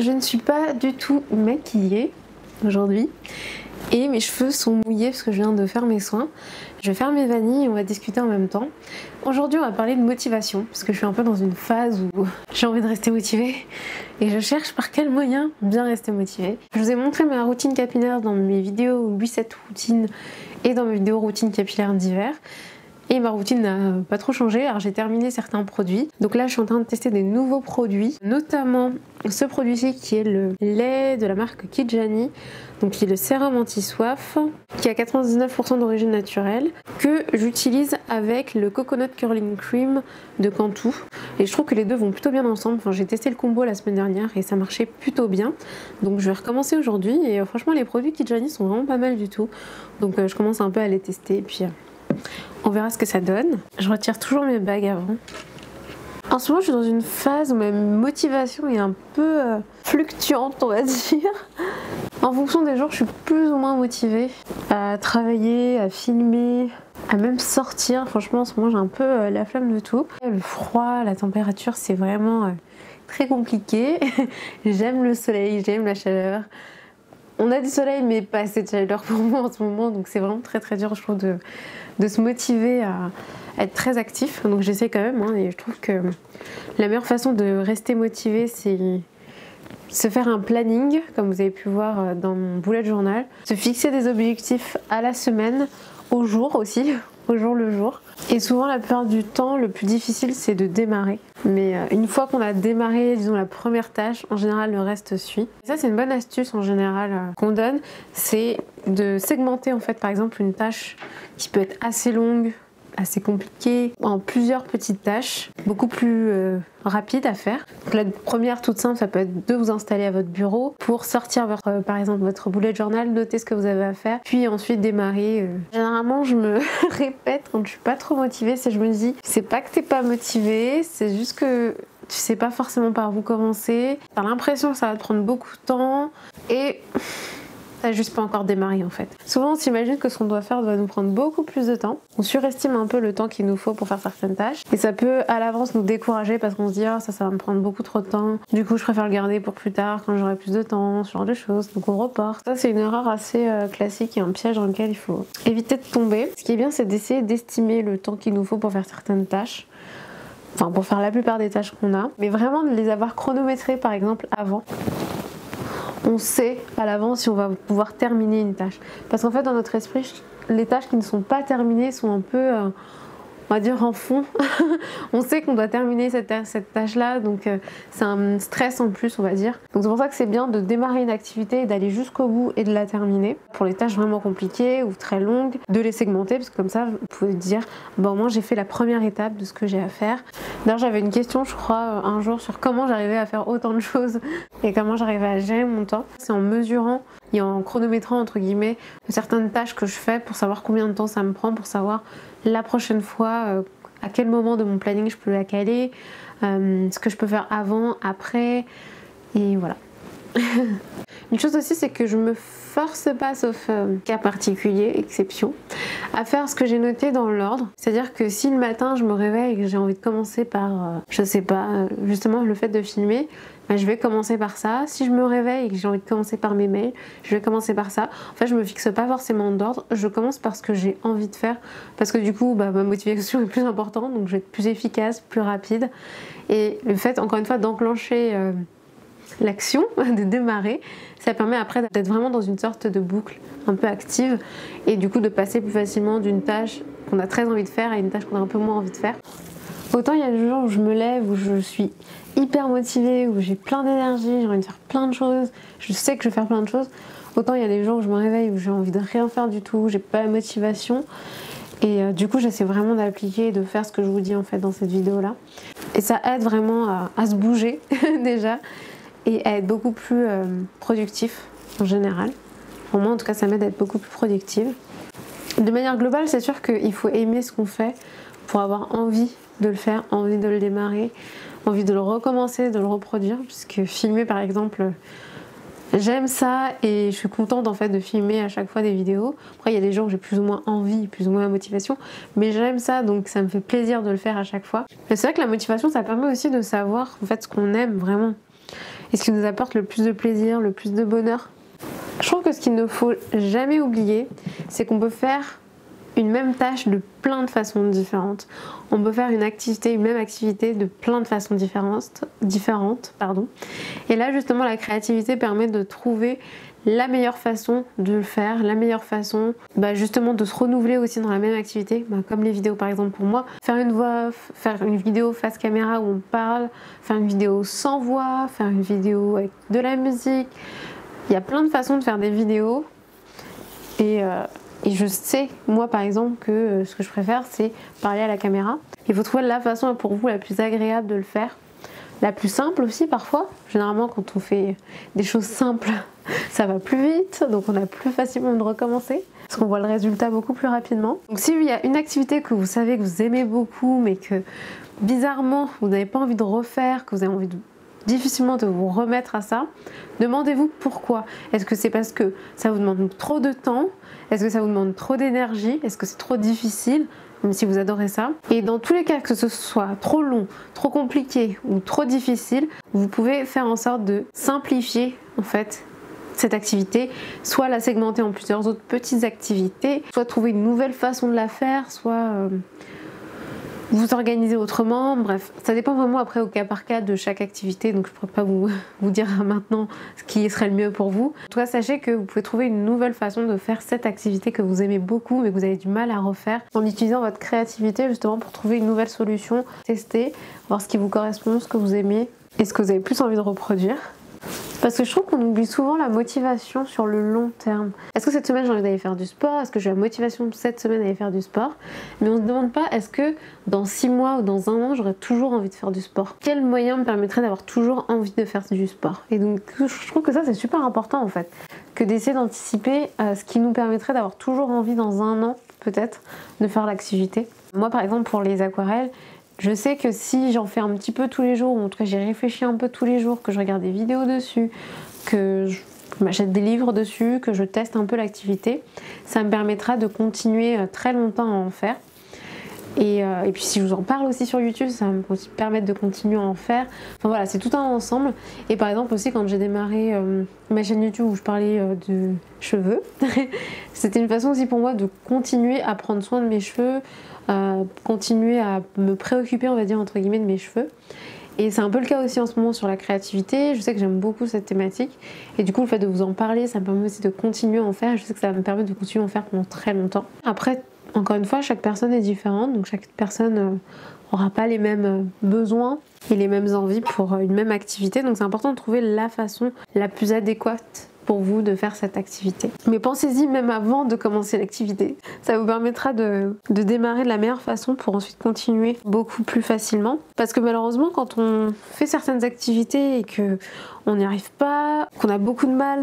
Je ne suis pas du tout maquillée aujourd'hui et mes cheveux sont mouillés parce que je viens de faire mes soins. Je vais faire mes vanilles et on va discuter en même temps. Aujourd'hui on va parler de motivation parce que je suis un peu dans une phase où j'ai envie de rester motivée et je cherche par quel moyen bien rester motivée. Je vous ai montré ma routine capillaire dans mes vidéos 8-7 routines et dans mes vidéos routine capillaire d'hiver. Et ma routine n'a pas trop changé, alors j'ai terminé certains produits. Donc là je suis en train de tester des nouveaux produits, notamment ce produit-ci qui est le lait de la marque Kijani, donc qui est le sérum anti-soif, qui a 99% d'origine naturelle, que j'utilise avec le Coconut Curling Cream de Cantu. Et je trouve que les deux vont plutôt bien ensemble. Enfin, j'ai testé le combo la semaine dernière et ça marchait plutôt bien. Donc je vais recommencer aujourd'hui et franchement les produits Kijani sont vraiment pas mal du tout. Donc je commence un peu à les tester et puis on verra ce que ça donne. Je retire toujours mes bagues avant. En ce moment, je suis dans une phase où ma motivation est un peu fluctuante, on va dire. En fonction des jours, je suis plus ou moins motivée à travailler, à filmer, à même sortir. Franchement, en ce moment, j'ai un peu la flamme de tout. Le froid, la température, c'est vraiment très compliqué. J'aime le soleil, j'aime la chaleur. On a du soleil mais pas assez de chaleur pour moi en ce moment, donc c'est vraiment très dur je trouve de se motiver à être très actif, donc j'essaie quand même hein, et je trouve que la meilleure façon de rester motivé c'est se faire un planning comme vous avez pu voir dans mon bullet journal, se fixer des objectifs à la semaine, au jour aussi, au jour le jour. Et souvent la plupart du temps le plus difficile c'est de démarrer. Mais une fois qu'on a démarré disons la première tâche, en général le reste suit. Et ça c'est une bonne astuce en général qu'on donne, c'est de segmenter en fait par exemple une tâche qui peut être assez longue, assez compliquée, en plusieurs petites tâches, beaucoup plus rapides à faire. Donc la première toute simple, ça peut être de vous installer à votre bureau pour sortir par exemple votre bullet journal, noter ce que vous avez à faire, puis ensuite démarrer. Généralement je me répète quand je suis pas trop motivée, c'est je me dis c'est pas que t'es pas motivée, c'est juste que tu sais pas forcément par où commencer, t'as l'impression que ça va te prendre beaucoup de temps et t'as juste pas encore démarré en fait. Souvent on s'imagine que ce qu'on doit faire doit nous prendre beaucoup plus de temps. On surestime un peu le temps qu'il nous faut pour faire certaines tâches. Et ça peut à l'avance nous décourager parce qu'on se dit ah ça va me prendre beaucoup trop de temps. Du coup je préfère le garder pour plus tard quand j'aurai plus de temps, ce genre de choses. Donc on reporte. Ça c'est une erreur assez classique et un piège dans lequel il faut éviter de tomber. Ce qui est bien c'est d'essayer d'estimer le temps qu'il nous faut pour faire certaines tâches. Enfin pour faire la plupart des tâches qu'on a. Mais vraiment de les avoir chronométrées par exemple avant. On sait à l'avance si on va pouvoir terminer une tâche. Parce qu'en fait dans notre esprit, les tâches qui ne sont pas terminées sont un peu, on va dire en fond. On sait qu'on doit terminer cette tâche-là, donc c'est un stress en plus on va dire. Donc c'est pour ça que c'est bien de démarrer une activité et d'aller jusqu'au bout et de la terminer. Pour les tâches vraiment compliquées ou très longues, de les segmenter parce que comme ça vous pouvez dire bon au moins j'ai fait la première étape de ce que j'ai à faire. D'ailleurs j'avais une question je crois un jour sur comment j'arrivais à faire autant de choses et comment j'arrivais à gérer mon temps. C'est en mesurant et en chronométrant entre guillemets certaines tâches que je fais pour savoir combien de temps ça me prend, pour savoir la prochaine fois à quel moment de mon planning je peux la caler, ce que je peux faire avant, après, et voilà. Une chose aussi c'est que je me force pas, sauf cas particulier, exception, à faire ce que j'ai noté dans l'ordre. C'est-à-dire que si le matin je me réveille et que j'ai envie de commencer par, je sais pas, justement le fait de filmer, ben, je vais commencer par ça. Si je me réveille et que j'ai envie de commencer par mes mails, je vais commencer par ça. En fait je me fixe pas forcément d'ordre, je commence par ce que j'ai envie de faire, parce que du coup bah, ma motivation est plus importante, donc je vais être plus efficace, plus rapide. Et le fait encore une fois d'enclencher l'action, de démarrer, ça permet après d'être vraiment dans une sorte de boucle un peu active et du coup de passer plus facilement d'une tâche qu'on a très envie de faire à une tâche qu'on a un peu moins envie de faire. Autant il y a des jours où je me lève, où je suis hyper motivée, où j'ai plein d'énergie, j'ai envie de faire plein de choses, je sais que je vais faire plein de choses, autant il y a des jours où je me réveille, où j'ai envie de rien faire du tout, j'ai pas la motivation. Et du coup j'essaie vraiment d'appliquer et de faire ce que je vous dis en fait dans cette vidéo là. Et ça aide vraiment à se bouger déjà et à être beaucoup plus productif en général. Pour moi en tout cas ça m'aide à être beaucoup plus productive. De manière globale c'est sûr qu'il faut aimer ce qu'on fait pour avoir envie de le faire, envie de le démarrer, envie de le recommencer, de le reproduire, puisque filmer par exemple j'aime ça et je suis contente en fait de filmer à chaque fois des vidéos. Après il y a des jours où j'ai plus ou moins envie, plus ou moins la motivation, mais j'aime ça donc ça me fait plaisir de le faire à chaque fois. Mais c'est vrai que la motivation ça permet aussi de savoir en fait ce qu'on aime vraiment. et ce qui nous apporte le plus de plaisir, le plus de bonheur. Je trouve que ce qu'il ne faut jamais oublier, c'est qu'on peut faire une même tâche de plein de façons différentes. On peut faire une même activité de plein de façons différentes. Et là justement la créativité permet de trouver la meilleure façon de le faire, la meilleure façon justement de se renouveler aussi dans la même activité, comme les vidéos par exemple pour moi. Faire une voix off, faire une vidéo face caméra où on parle, faire une vidéo sans voix, faire une vidéo avec de la musique. Il y a plein de façons de faire des vidéos et je sais, moi par exemple, que ce que je préfère c'est parler à la caméra. Il faut trouver la façon pour vous la plus agréable de le faire, la plus simple aussi parfois. Généralement quand on fait des choses simples, ça va plus vite, donc on a plus facilement de recommencer, parce qu'on voit le résultat beaucoup plus rapidement. Donc s'il y a une activité que vous savez que vous aimez beaucoup, mais que bizarrement vous n'avez pas envie de refaire, que vous avez envie difficilement de vous remettre à ça, demandez-vous pourquoi. Est-ce que c'est parce que ça vous demande trop de temps? Est-ce que ça vous demande trop d'énergie? Est-ce que c'est trop difficile? Même si vous adorez ça. Et dans tous les cas, que ce soit trop long, trop compliqué ou trop difficile, vous pouvez faire en sorte de simplifier en fait cette activité, soit la segmenter en plusieurs autres petites activités, soit trouver une nouvelle façon de la faire, soit vous organiser autrement. Bref, ça dépend vraiment après au cas par cas de chaque activité, donc je ne pourrais pas vous dire maintenant ce qui serait le mieux pour vous. En tout cas, sachez que vous pouvez trouver une nouvelle façon de faire cette activité que vous aimez beaucoup mais que vous avez du mal à refaire, en utilisant votre créativité justement pour trouver une nouvelle solution, tester, voir ce qui vous correspond, ce que vous aimez et ce que vous avez plus envie de reproduire. Parce que je trouve qu'on oublie souvent la motivation sur le long terme. Est-ce que cette semaine j'ai envie d'aller faire du sport? Est-ce que j'ai la motivation cette semaine d'aller faire du sport? Mais on ne se demande pas, est-ce que dans 6 mois ou dans 1 an j'aurai toujours envie de faire du sport? Quel moyen me permettrait d'avoir toujours envie de faire du sport? Et donc je trouve que ça c'est super important en fait, que d'essayer d'anticiper ce qui nous permettrait d'avoir toujours envie dans 1 an peut-être de faire l'activité. Moi par exemple pour les aquarelles, je sais que si j'en fais un petit peu tous les jours, ou en tout cas j'y réfléchis un peu tous les jours, que je regarde des vidéos dessus, que je m'achète des livres dessus, que je teste un peu l'activité, ça me permettra de continuer très longtemps à en faire. Et puis si je vous en parle aussi sur YouTube, ça va me permettre de continuer à en faire. Enfin voilà, c'est tout un ensemble. Et par exemple aussi quand j'ai démarré ma chaîne YouTube où je parlais de cheveux, c'était une façon aussi pour moi de continuer à prendre soin de mes cheveux, continuer à me préoccuper on va dire entre guillemets de mes cheveux. Et c'est un peu le cas aussi en ce moment sur la créativité. Je sais que j'aime beaucoup cette thématique et du coup le fait de vous en parler ça me permet aussi de continuer à en faire. Je sais que ça va me permettre de continuer à en faire pendant très longtemps. Après encore une fois chaque personne est différente, donc chaque personne n'aura pas les mêmes besoins et les mêmes envies pour une même activité, donc c'est important de trouver la façon la plus adéquate pour vous de faire cette activité. Mais pensez-y même avant de commencer l'activité. Ça vous permettra de démarrer de la meilleure façon pour ensuite continuer beaucoup plus facilement. Parce que malheureusement quand on fait certaines activités et que on n'y arrive pas, qu'on a beaucoup de mal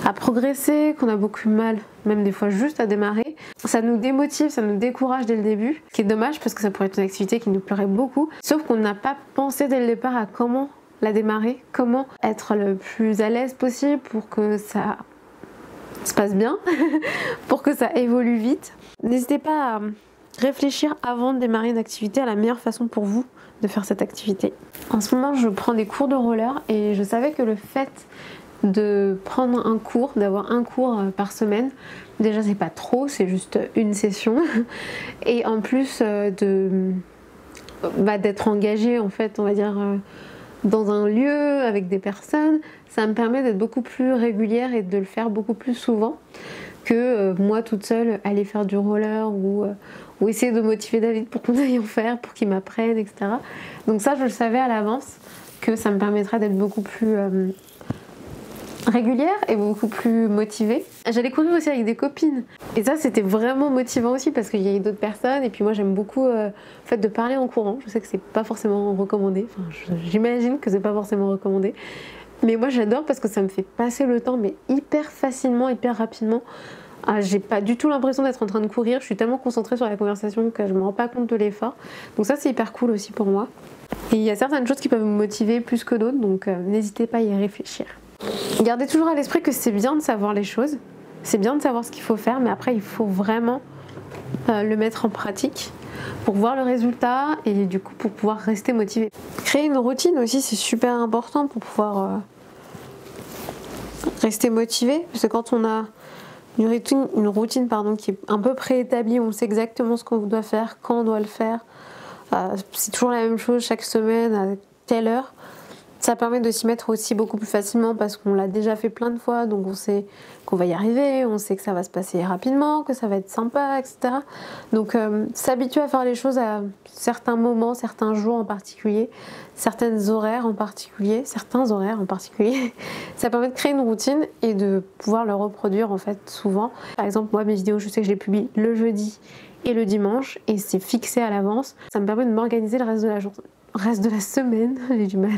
à progresser, qu'on a beaucoup de mal même des fois juste à démarrer, ça nous démotive, ça nous décourage dès le début, ce qui est dommage parce que ça pourrait être une activité qui nous plairait beaucoup, sauf qu'on n'a pas pensé dès le départ à comment la démarrer, comment être le plus à l'aise possible pour que ça se passe bien, pour que ça évolue vite. N'hésitez pas à réfléchir avant de démarrer une activité à la meilleure façon pour vous de faire cette activité. En ce moment, je prends des cours de roller et je savais que le fait de prendre un cours, d'avoir un cours par semaine, déjà c'est pas trop, c'est juste une session et en plus d'être engagé en fait, on va dire dans un lieu avec des personnes, ça me permet d'être beaucoup plus régulière et de le faire beaucoup plus souvent que moi toute seule aller faire du roller ou essayer de motiver David pour qu'on aille en faire, pour qu'il m'apprenne, etc. Donc ça je le savais à l'avance que ça me permettra d'être beaucoup plus régulière et beaucoup plus motivée. J'allais courir aussi avec des copines et ça c'était vraiment motivant aussi parce qu'il y a d'autres personnes et puis moi j'aime beaucoup le fait de parler en courant. Je sais que c'est pas forcément recommandé, enfin j'imagine que c'est pas forcément recommandé, mais moi j'adore parce que ça me fait passer le temps mais hyper facilement, hyper rapidement. J'ai pas du tout l'impression d'être en train de courir, je suis tellement concentrée sur la conversation que je me rends pas compte de l'effort, donc ça c'est hyper cool aussi pour moi. Et il y a certaines choses qui peuvent me motiver plus que d'autres, donc n'hésitez pas à y réfléchir. Gardez toujours à l'esprit que c'est bien de savoir les choses, c'est bien de savoir ce qu'il faut faire, mais après il faut vraiment le mettre en pratique pour voir le résultat et du coup pour pouvoir rester motivé. Créer une routine aussi c'est super important pour pouvoir rester motivé, parce que quand on a une routine qui est un peu préétablie, on sait exactement ce qu'on doit faire, quand on doit le faire, c'est toujours la même chose chaque semaine à telle heure, ça permet de s'y mettre aussi beaucoup plus facilement parce qu'on l'a déjà fait plein de fois, donc on sait qu'on va y arriver, on sait que ça va se passer rapidement, que ça va être sympa, etc. Donc s'habituer à faire les choses à certains moments, certains jours en particulier, certains horaires en particulier, ça permet de créer une routine et de pouvoir le reproduire en fait souvent. Par exemple, moi mes vidéos, je sais que je les publie le jeudi et le dimanche et c'est fixé à l'avance. Ça me permet de m'organiser le reste de la journée. Reste de la semaine, j'ai du mal.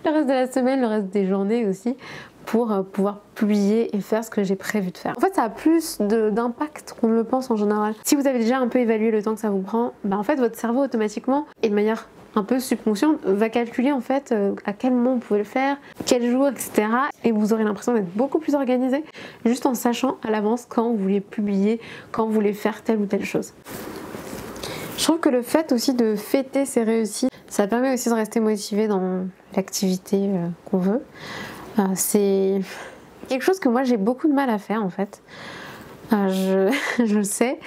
Le reste de la semaine, le reste des journées aussi, pour pouvoir publier et faire ce que j'ai prévu de faire. En fait, ça a plus d'impact qu'on ne le pense en général. Si vous avez déjà un peu évalué le temps que ça vous prend, en fait, votre cerveau automatiquement, et de manière un peu subconsciente, va calculer en fait à quel moment vous pouvez le faire, quel jour, etc. Et vous aurez l'impression d'être beaucoup plus organisé, juste en sachant à l'avance quand vous voulez publier, quand vous voulez faire telle ou telle chose. Je trouve que le fait aussi de fêter ses réussites, ça permet aussi de rester motivé dans l'activité qu'on veut. C'est quelque chose que moi j'ai beaucoup de mal à faire en fait. Je le sais.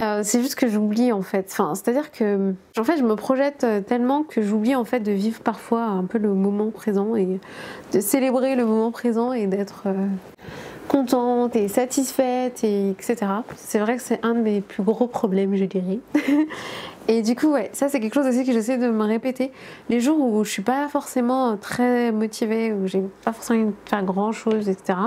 C'est juste que j'oublie en fait. C'est-à-dire que en fait je me projette tellement que j'oublie en fait de vivre parfois un peu le moment présent et de célébrer le moment présent et d'être contente et satisfaite et etc. C'est vrai que c'est un de mes plus gros problèmes, je dirais. Et du coup, ouais, ça c'est quelque chose aussi que j'essaie de me répéter. Les jours où je suis pas forcément très motivée, où j'ai pas forcément envie de faire grand chose, etc.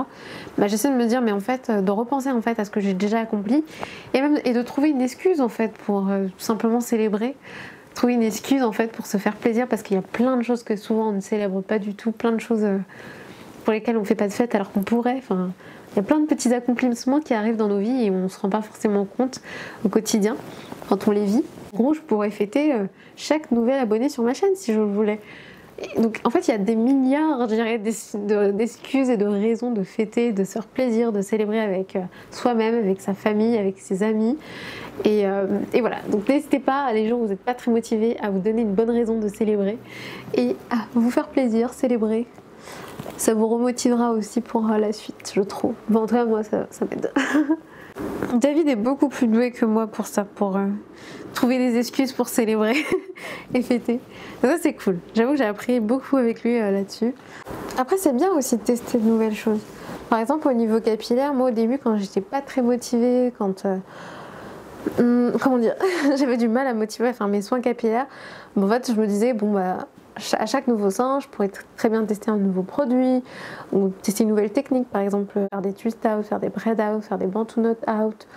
J'essaie de me dire, mais en fait, de repenser en fait à ce que j'ai déjà accompli et de trouver une excuse en fait pour simplement célébrer. Trouver une excuse en fait pour se faire plaisir parce qu'il y a plein de choses que souvent on ne célèbre pas du tout, plein de choses pour lesquelles on fait pas de fête alors qu'on pourrait. Il y a plein de petits accomplissements qui arrivent dans nos vies et on se rend pas forcément compte au quotidien quand on les vit. En gros, je pourrais fêter chaque nouvel abonné sur ma chaîne si je le voulais. Et donc en fait, il y a des milliards, je dirais, d'excuses et de raisons de fêter, de se faire plaisir, de célébrer avec soi-même, avec sa famille, avec ses amis. Et voilà, donc n'hésitez pas, les jours où vous n'êtes pas très motivés, à vous donner une bonne raison de célébrer et à vous faire plaisir, célébrer. Ça vous remotivera aussi pour la suite, je trouve. En tout cas, moi, ça m'aide. David est beaucoup plus doué que moi pour ça, pour trouver des excuses pour célébrer et fêter. Donc ça, c'est cool. J'avoue que j'ai appris beaucoup avec lui là-dessus. Après, c'est bien aussi de tester de nouvelles choses. Par exemple, au niveau capillaire, moi, au début, quand j'étais pas très motivée, comment dire, j'avais du mal à motiver à faire mes soins capillaires. En fait, je me disais, à chaque nouveau sein, je pourrais très bien tester un nouveau produit ou tester une nouvelle technique, par exemple faire des twist out, faire des braid out, faire des bantu knot out,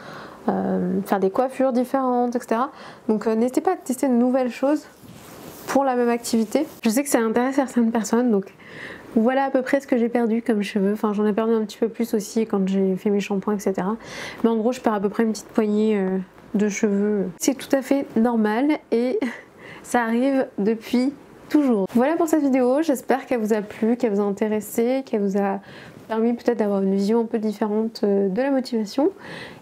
faire des coiffures différentes, etc. Donc n'hésitez pas à tester de nouvelles choses pour la même activité. Je sais que ça intéresse certaines personnes, donc voilà à peu près ce que j'ai perdu comme cheveux. J'en ai perdu un petit peu plus aussi quand j'ai fait mes shampoings, etc. Mais en gros, je perds à peu près une petite poignée de cheveux. C'est tout à fait normal et ça arrive depuis toujours. Voilà pour cette vidéo, j'espère qu'elle vous a plu, qu'elle vous a intéressé, qu'elle vous a permis peut-être d'avoir une vision un peu différente de la motivation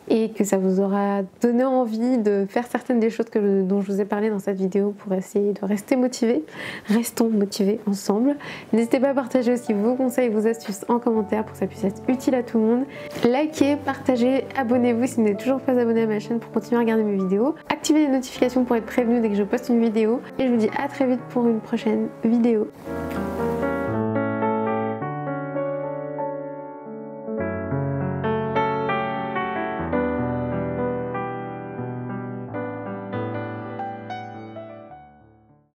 et que ça vous aura donné envie de faire certaines des choses dont je vous ai parlé dans cette vidéo pour essayer de rester motivés. Restons motivés ensemble. N'hésitez pas à partager aussi vos conseils, vos astuces en commentaire pour que ça puisse être utile à tout le monde. Likez, partagez, abonnez-vous si vous n'êtes toujours pas abonné à ma chaîne pour continuer à regarder mes vidéos. Activez les notifications pour être prévenu dès que je poste une vidéo et je vous dis à très vite pour une prochaine vidéo.